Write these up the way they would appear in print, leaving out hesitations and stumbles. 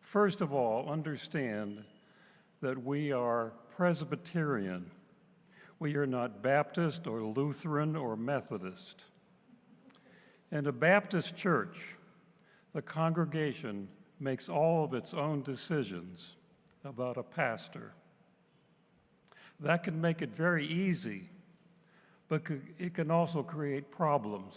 First of all, understand that we are Presbyterian. We are not Baptist or Lutheran or Methodist. In a Baptist church, the congregation makes all of its own decisions about a pastor. That can make it very easy, but it can also create problems.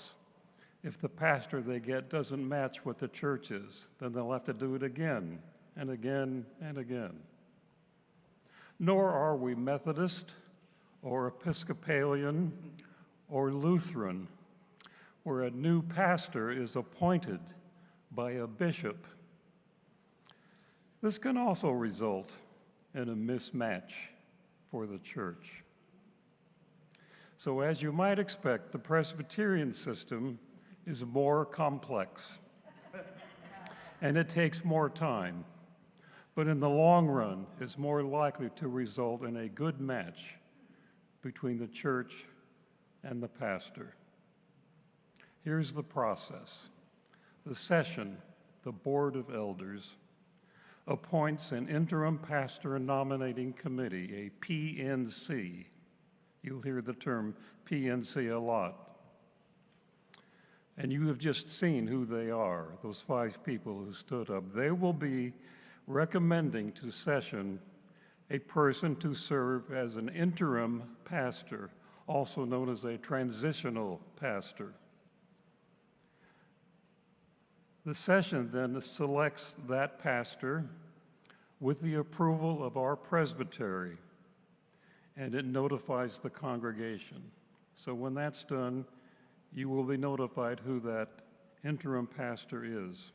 If the pastor they get doesn't match what the church is, then they'll have to do it again and again and again. Nor are we Methodist or Episcopalian or Lutheran, where a new pastor is appointed by a bishop. This can also result in a mismatch for the church. So as you might expect, the Presbyterian system is more complex, and it takes more time, but in the long run is more likely to result in a good match between the church and the pastor. Here's the process. The session, the Board of Elders, appoints an interim pastor nominating committee, a PNC. You'll hear the term PNC a lot. And you have just seen who they are, those 5 people who stood up. They will be recommending to session a person to serve as an interim pastor, also known as a transitional pastor. The session then selects that pastor with the approval of our presbytery, and it notifies the congregation. So when that's done, you will be notified who that interim pastor is.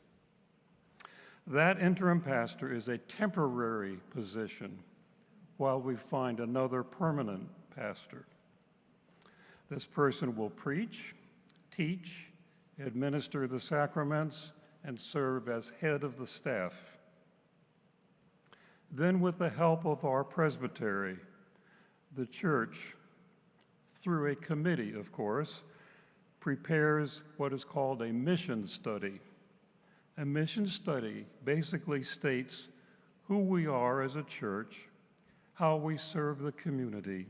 That interim pastor is a temporary position while we find another permanent pastor. This person will preach, teach, administer the sacraments, and serve as head of the staff. Then, with the help of our presbytery, the church, through a committee, of course, prepares what is called a mission study. A mission study basically states who we are as a church, how we serve the community,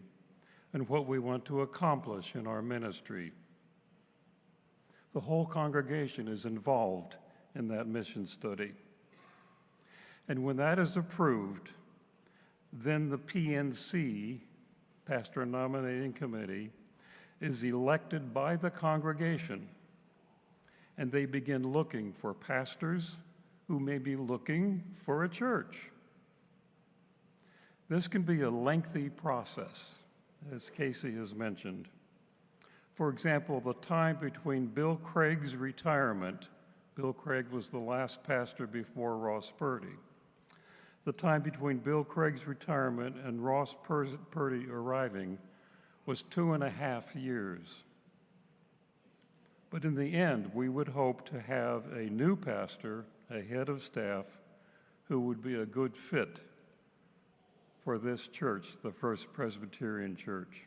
and what we want to accomplish in our ministry. The whole congregation is involved in that mission study. And when that is approved, then the PNC, Pastor Nominating Committee, is elected by the congregation, and they begin looking for pastors who may be looking for a church. This can be a lengthy process, as Casey has mentioned. For example, the time between Bill Craig's retirement, Bill Craig was the last pastor before Ross Purdy. The time between Bill Craig's retirement and Ross Purdy arriving was 2.5 years. But in the end, we would hope to have a new pastor, a head of staff, who would be a good fit for this church, the First Presbyterian Church.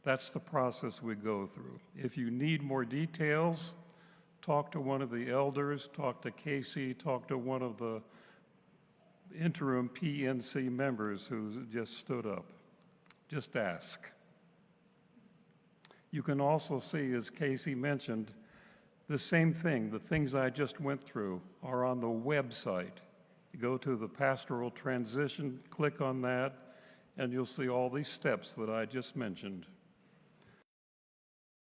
That's the process we go through. If you need more details, talk to one of the elders, talk to Casey, talk to one of the interim PNC members who just stood up. Just ask. You can also see, as Casey mentioned, the same thing. The things I just went through are on the website. You go to the Pastoral Transition, click on that, and you'll see all these steps that I just mentioned.